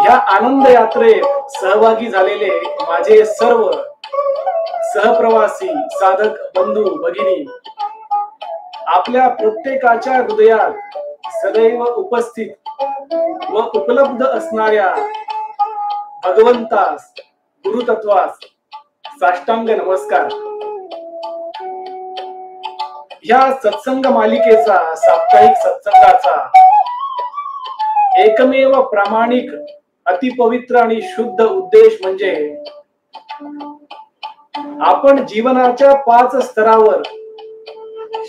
या आनंद यात्रेत सहभागी झालेले माझे सर्व सहप्रवासी साधक बंधू भगिनी, आपल्या प्रत्येकाच्या हृदयात सदैव उपस्थित व उपलब्ध असणाऱ्या भगवंतास, गुरुतत्वास साष्टांग नमस्कार. या सत्संग मालिकेचा, साप्ताहिक सत्संगाचा एकमेव प्रामाणिक, अतिपवित्र आणि शुद्ध उद्देश म्हणजे आपण जीवनाच्या 5 स्तरावर,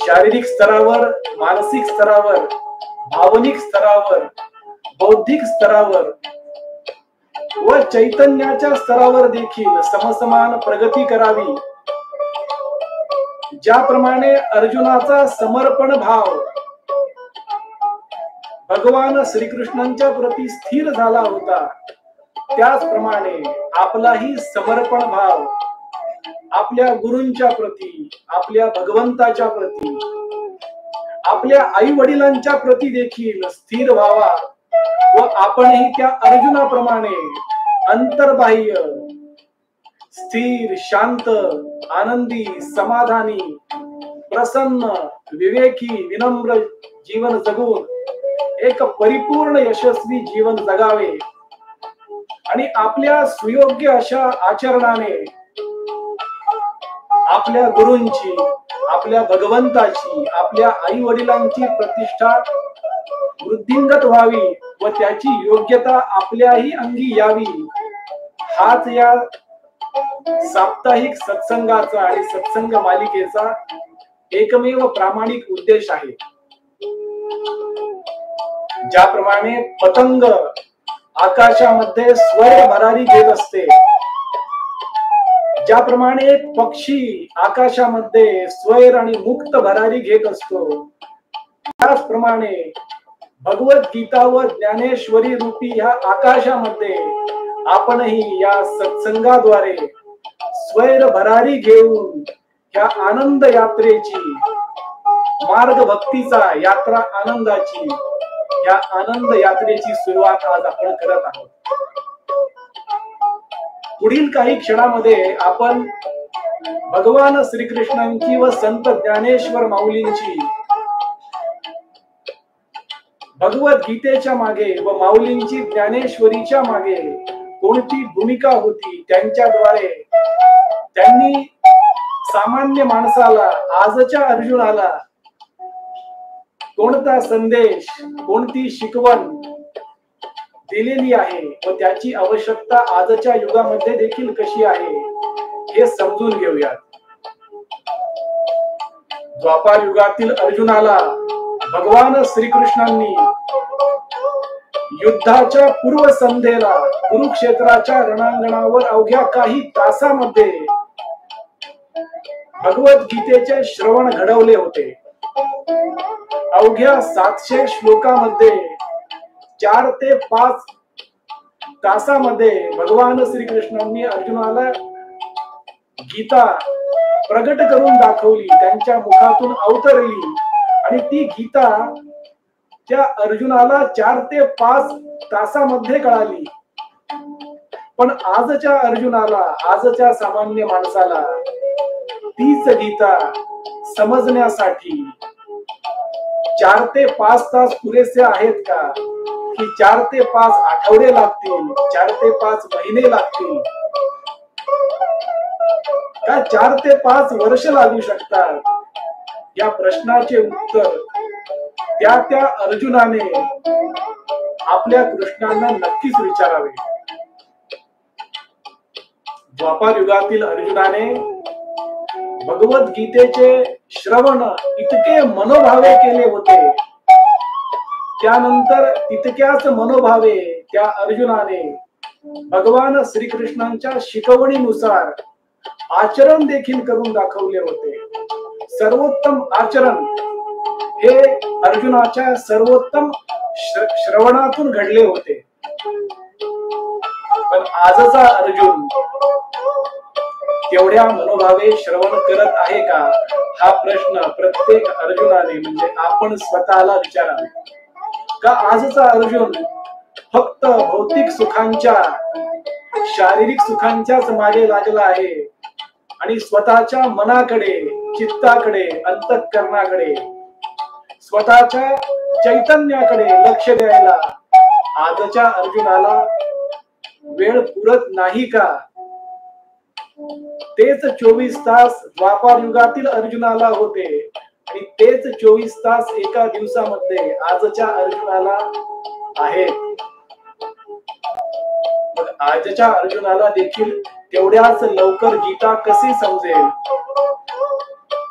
शारीरिक स्तरावर, मानसिक स्तरावर, भावनिक स्तरावर, बौद्धिक स्तरावर व चैतन्याच्या स्तरावर देखील समसमान प्रगती करावी. ज्याप्रमाणे अर्जुनाचा समर्पण भाव भगवान श्रीकृष्णांच्या प्रती स्थिर झाला होता, त्याचप्रमाणे आपलाही समर्पण भाव आपल्या गुरूंच्या प्रती, आपल्या भगवंताच्या प्रती, आपल्या आई वडिलांच्या प्रती देखील स्थिर व्हावा व आपणही त्या अर्जुनाप्रमाणे अंतर्बाह्य स्थिर, शांत, आनंदी, समाधानी, प्रसन्न, विवेकी, विनम्र जीवन जगून एक परिपूर्ण यशस्वी जीवन जगावे आणि आपल्या सुयोग्य अशा आचरणाने आपल्या गुरूंची, आपल्या भगवंताची, आपल्या आई वडिलांची प्रतिष्ठा वृद्धिंगत व्हावी व त्याची योग्यता आपल्याही अंगी यावी. हाच या साप्ताहिक सत्संगाचा आणि सत्संग मालिकेचा एकमेव प्रामाणिक उद्देश आहे. ज्याप्रमाणे पतंग आकाशामध्ये स्वैर भरारी घेत असते, ज्याप्रमाणे एक पक्षी आकाशामध्ये स्वैर आणि मुक्त भरारी घेत असतो, त्याचप्रमाणे भगवद्गीता व ज्ञानेश्वरी रूपी ह्या आकाशामध्ये आपणही या सत्संगाद्वारे स्वैर भरारी घेऊन ह्या आनंद यात्रेची, मार्ग भक्तीचा, यात्रा आनंदाची, या आनंद यात्रेची सुरुवात आज आपण करत आहोत. पुढील काही क्षणामध्ये आपण भगवान श्रीकृष्णांची व संत ज्ञानेश्वर माऊलींची भगवद्गीतेच्या मागे व माऊलींची ज्ञानेश्वरीच्या मागे कोणती भूमिका होती, त्यांच्याद्वारे त्यांनी सामान्य माणसाला, आजच्या अर्जुनाला कोणता संदेश, कोणती शिकवण दिलेली आहे व त्याची आवश्यकता आजच्या युगामध्ये देखील कशी आहे हे समजून घेऊयात. द्वापार युगातील अर्जुनाला भगवान श्रीकृष्णांनी युद्धाच्या पूर्वसंध्येला कुरुक्षेत्राच्या रणांगणावर अवघ्या काही तासामध्ये भगवद्गीतेचे श्रवण घडवले होते. अवघ्या 700 श्लोकामध्ये 4 ते 5 तासामध्ये भगवान श्रीकृष्णांनी अर्जुनाला गीता प्रगट करून दाखवली, त्यांच्या मुखातून अवतरली आणि ती गीता त्या अर्जुनाला 4 ते 5 तासामध्ये कळाली. पण आजच्या अर्जुनाला, आजच्या सामान्य माणसाला तीच गीता समजण्यासाठी 4 ते 5 तास पुरेसे आहेत का, की 4 ते 5 आठवडे लागतील, 4 ते 5 महिने लागतील, का 4 ते 5 वर्ष लागू शकतात? या प्रश्नाचे उत्तर त्या अर्जुनाने आपल्या कृष्णांना नक्कीच विचारावे. द्वापार युगातील अर्जुनाने भगवद्गीतेचे श्रवण इतके मनोभावे केले होते, त्यानंतर तितक्याच मनोभावे त्या अर्जुनाने भगवान श्रीकृष्णांच्या शिकवणीनुसार आचरण देखील करून दाखवले होते. सर्वोत्तम आचरण हे अर्जुनाच्या सर्वोत्तम श्रवणातून घडले होते. पण आजचा अर्जुन तेवढ्या मनोभावे श्रवण करत आहे का, हा प्रश्न प्रत्येक अर्जुनाने म्हणजे आपण स्वतःला विचारावे. का आजचा अर्जुन फक्त भौतिक सुखांच्या, शारीरिक सुखांच्याच मागे लागला आहे आणि स्वतःच्या मनाकडे, चित्ताकडे, अंतःकरणाकडे, स्वतःच्या चैतन्याकडे लक्ष द्यायला आजच्या अर्जुनाला वेळ पुरत नाही का? तेच 24 तास द्वापार युगातील अर्जुनाला होते आणि तेच 24 तास एका दिवसामध्ये आजच्या अर्जुनाला आहेत. मग आजच्या अर्जुनाला देखील तेवढ्याच लवकर गीता कशी समजेल?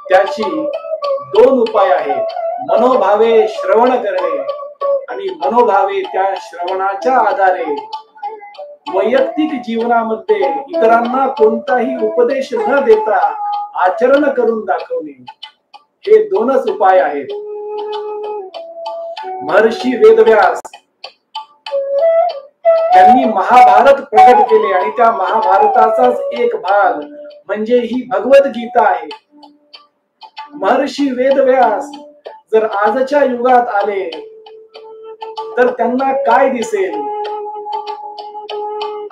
त्याची दोन उपाय आहेत. मनोभावे श्रवण करणे आणि मनोभावे त्या श्रवणाच्या आधारे वैयक्तिक जीवनामध्ये इतरांना कोणताही उपदेश न देता आचरण करून दाखवणे. हे दोनच उपाय आहेत. महर्षी वेदव्यास त्यांनी महाभारत प्रकट केले आणि त्या महाभारताचाच एक भाग म्हणजे ही भगवद्गीता आहे. महर्षी वेदव्यास जर आजच्या युगात आले तर त्यांना काय दिसेल?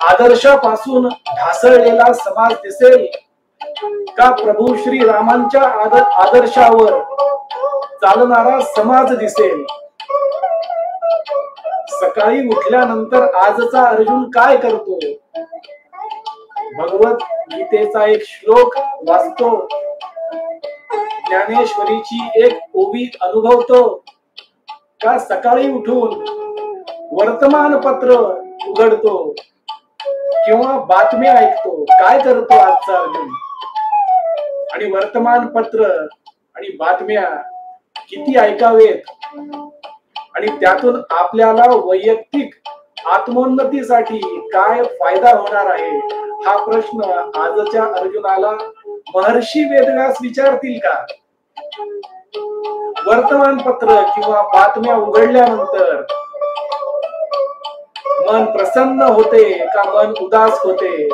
आदर्शापासून ढासळलेला समाज दिसेल का प्रभू श्री रामांच्या आदर्शावर चालणारा समाज दिसेल? सकाळी उठल्यानंतर आजचा अर्जुन काय करतो? भगवत गीतेचा एक श्लोक वाचतो, ज्ञानेश्वरीची एक ओवी अनुभवतो का सकाळी उठून वर्तमानपत्र उघडतो किंवा बातम्या ऐकतो? काय करतो आजचा अर्जुन? आणि वर्तमानपत्र आणि बातम्या किती ऐकावेत आणि त्यातून आपल्याला वैयक्तिक आत्मोन्नतीसाठी काय फायदा होणार आहे? हा प्रश्न आजच्या अर्जुनाला महर्षी वेदव्यास विचारतील का? वर्तमानपत्र किंवा बातम्या उघडल्यानंतर मन प्रसन्न होते का मन उदास होते?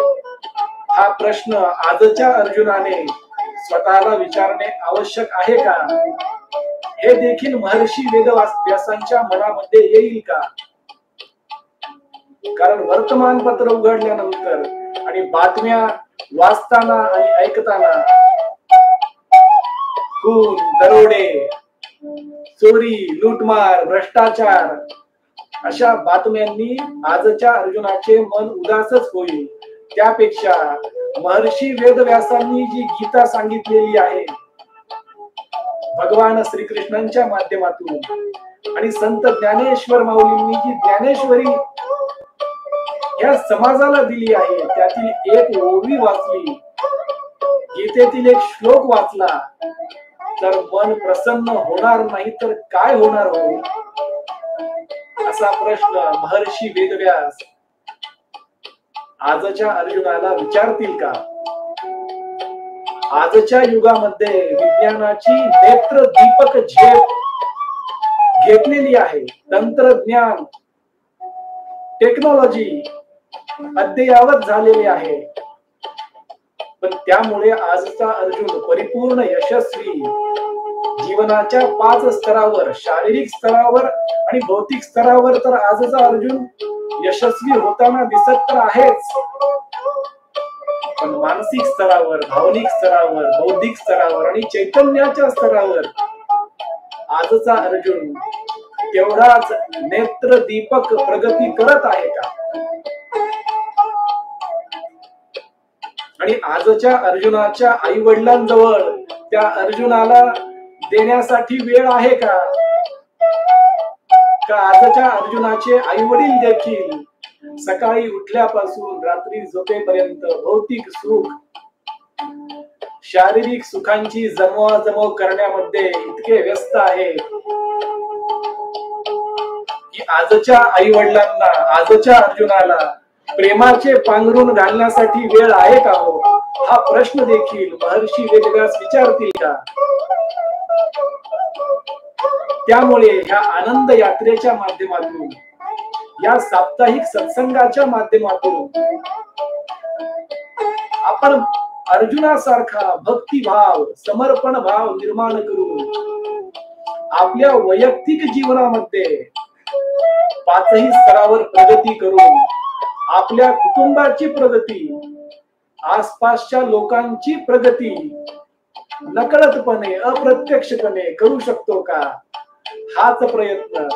हा प्रश्न आजच्या अर्जुनाने स्वतःला विचारणे आवश्यक आहे का? हे देखील महर्षी वेदव्यासांच्या मनामध्ये येईल का? कारण वर्तमानपत्र उघडल्यानंतर आणि बातम्या वाचताना आणि ऐकताना खून, दरोडे, चोरी, लूटमार, भ्रष्टाचार अशा बातम्यांनी आजच्या अर्जुनाचे मन उदासच होईल. त्यापेक्षा महर्षी वेदव्यासांनी जी गीता सांगितलेली आहे भगवान श्रीकृष्णांच्या माध्यमातून आणि संत ज्ञानेश्वर माऊलींनी जी ज्ञानेश्वरी या समाजाला दिली आहे, त्यातील एक ओवी वाचली, गीतेतील एक श्लोक वाचला तर मन प्रसन्न होणार नाही तर काय होणार हो? असा प्रश्न महर्षी वेदव्यास आजच्या अर्जुनाला विचारतील का? आजच्या युगामध्ये विज्ञानाची नेत्र दीपक झेप घेतलेली आहे. तंत्रज्ञान, टेक्नॉलॉजी अद्ययावत झालेली आहे, पण त्यामुळे आजचा अर्जुन परिपूर्ण यशस्वी जीवनाच्या 5 स्तरावर, शारीरिक स्तरावर आणि भौतिक स्तरावर तर आजचा अर्जुन यशस्वी होताना दिसत तर आहेच, पण मानसिक स्तरावर, भावनिक स्तरावर, बौद्धिक स्तरावर आणि चैतन्याच्या स्तरावर आजचा अर्जुन तेवढाच नेत्र दीपक प्रगती करत आहे का? आणि आजच्या अर्जुनाच्या आई वडिलांजवळ त्या अर्जुनाला देण्यासाठी वेळ आहे का? आजच्या अर्जुनाचे आई वडील देखील सकाळी उठल्यापासून रात्री झोपेपर्यंत भौतिक सुख, शारीरिक सुखांची जमवाजमव करण्यामध्ये इतके व्यस्त आहे की आजच्या आई वडिलांना, आजच्या अर्जुनाला प्रेमाचे पांघरून घालण्यासाठी वेळ आहे का हो? हा प्रश्न देखील महर्षी वेदव्यास विचारतील का? त्यामुळे ह्या आनंद यात्रेच्या माध्यमातून, या साप्ताहिक सत्संगाच्या माध्यमातून आपण अर्जुनासारखा भक्तिभाव, समर्पण भाव निर्माण करून आपल्या वैयक्तिक जीवनामध्ये पाचही स्तरावर प्रगती करून आपल्या कुटुंबाची प्रगती, आसपासच्या लोकांची प्रगती नकळतपणे अप्रत्यक्षपणे करू शकतो का, हाच प्रयत्न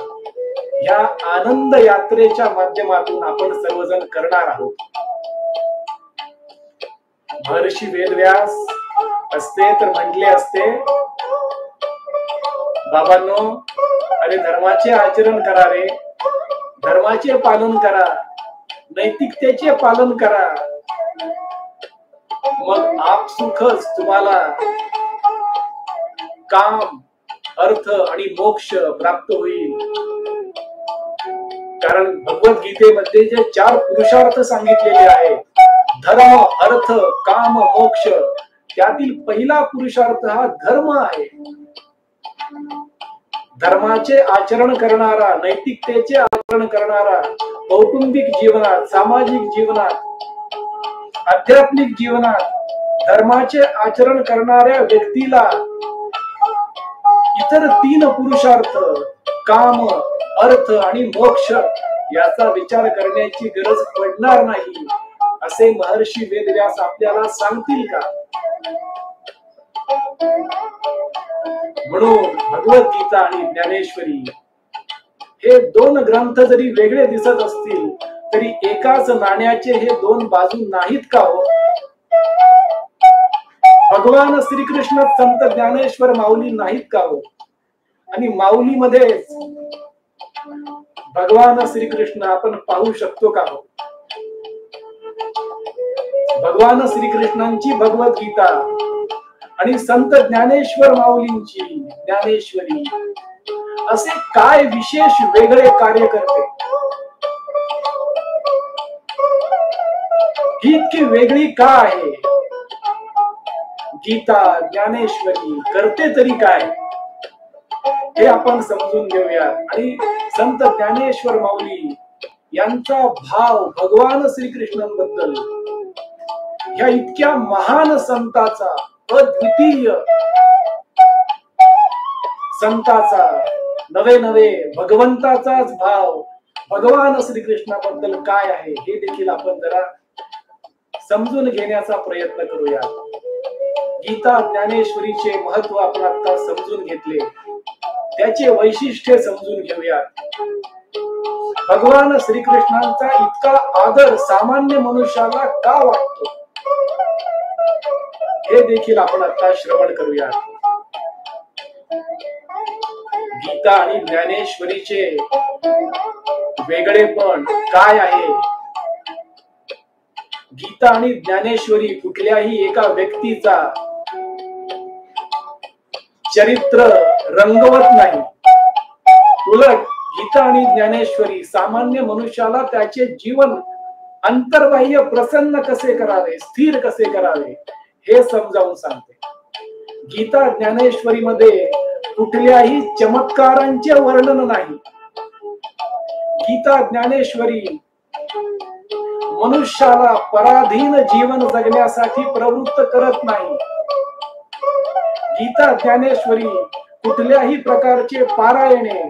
या आनंद यात्रेच्या माध्यमातून आपण सर्वजण करणार आहोत. महर्षी वेदव्यास असते तर म्हटले असते, बाबांनो, अरे धर्माचे आचरण करा रे, धर्माचे पालन करा, नैतिकतेचे पालन करा, मग आपसुकच तुम्हाला काम, अर्थ आणि मोक्ष प्राप्त होईल. कारण भगवद्गीतेमध्ये जे 4 पुरुषार्थ सांगितलेले आहेत, धर्म, अर्थ, काम, मोक्ष, त्यातील पहिला पुरुषार्थ हा धर्म आहे. धर्माचे आचरण करणारा, नैतिकतेचे आचरण करणारा, कौटुंबिक जीवनात, सामाजिक जीवनात, आध्यात्मिक जीवनात धर्माचे आचरण करणाऱ्या व्यक्तीला इतर 3 पुरुषार्थ, काम, अर्थ आणि मोक्ष याचा विचार करण्याची गरज पडणार नाही, असे महर्षी वेदव्यास आपल्याला सांगतील का? म्हणून भगवद्गीता आणि ज्ञानेश्वरी हे 2 ग्रंथ जरी वेगळे दिसत असतील तरी एकाच नाण्याचे हे 2 बाजू नाहीत का हो? भगवान श्रीकृष्ण संत ज्ञानेश्वर माऊली नाहीत का हो? आणि माऊलीमध्येच भगवान श्रीकृष्ण आपण पाहू शकतो का हो? भगवान श्रीकृष्णांची भगवद्गीता आणि संत ज्ञानेश्वर माऊलींची ज्ञानेश्वरी असे काय विशेष वेगळे कार्य करते? ही इतकी वेगळी का आहे? गीता, ज्ञानेश्वरी करते तरी काय, हे आपण समजून घेऊया. आणि संत ज्ञानेश्वर माऊली यांचा भाव भगवान श्रीकृष्णांबद्दल, या इतक्या महान संताचा, अद्वितीय संताचा, नवे नवे भगवंताचाच भाव भगवान श्रीकृष्णाबद्दल काय आहे हे देखील आपण जरा समजून घेण्याचा प्रयत्न करूया. गीता ज्ञानेश्वरीचे महत्व आपण आता समजून घेतले, त्याचे वैशिष्ट्य समजून घेऊया. भगवान श्रीकृष्णांचा इतका आदर सामान्य मनुष्याला का वाटतो हे देखील आपण आता श्रवण करूया. गीता आणि ज्ञानेश्वरीचे वेगळेपण काय आहे? गीता आणि ज्ञानेश्वरी कुठल्याही एका व्यक्तीचा चरित्र रंगवत नाही. उलट गीता आणि ज्ञानेश्वरी सामान्य मनुष्याला त्याचे जीवन अंतर्बाह्य प्रसन्न कसे करावे, स्थिर कसे करावे हे समजावून सांगते. गीता ज्ञानेश्वरी मध्ये कुठल्याही चमत्कारांचे वर्णन नाही. गीता ज्ञानेश्वरी मनुष्याला पराधीन जीवन जगण्यासाठी प्रवृत्त करत नाही. गीता ज्ञानेश्वरी कुठल्याही प्रकारचे पारायणे,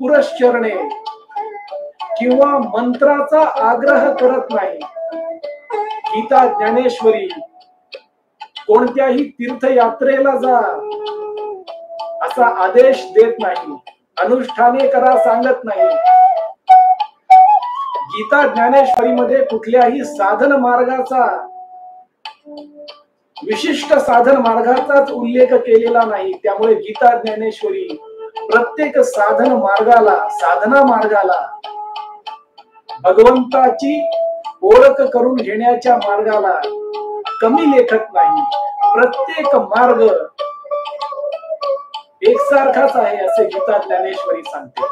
पुरश्चरणे किंवा मंत्राचा आग्रह करत नाही. गीता ज्ञानेश्वरी कोणत्याही तीर्थयात्रेला जा असा आदेश देत नाही, अनुष्ठाने करा सांगत नाही. गीता ज्ञानेश्वरी मध्ये कुठल्याही साधन मार्गाचा, विशिष्ट साधन मार्गाचाच उल्लेख केलेला नाही. त्यामुळे गीता ज्ञानेश्वरी प्रत्येक साधन मार्गाला, साधना मार्गाला, भगवंताची ओळख करून घेण्याच्या मार्गाला कमी लेखत नाही. प्रत्येक मार्ग एकसारखाच आहे असे गीता ज्ञानेश्वरी सांगते.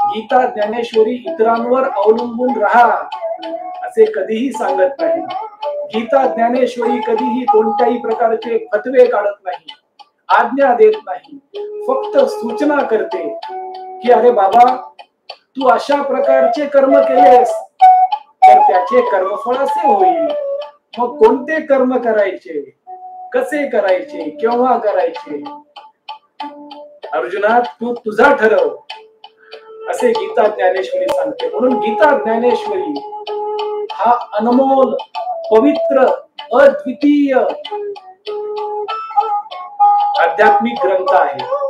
गीता ज्ञानेश्वरी इतरांवर अवलंबून राहा असे कधीही सांगत नाही. गीता ज्ञानेश्वरी कधीही कोणत्याही प्रकारचे फतवे काढत नाही, आज्ञा देत नाही. फक्त सूचना करते की अरे बाबा, तू अशा प्रकारचे कर्म केलेस तर त्याचे कर्मफळ असे होईल. मग कोणते कर्म करायचे, कसे करायचे, केव्हा करायचे, अर्जुना तू तुझा ठरव. असे गीता ज्ञानेश्वरी सांगते. म्हणून गीता ज्ञानेश्वरी हा अनमोल, पवित्र, अद्वितीय आध्यात्मिक ग्रंथ आहे.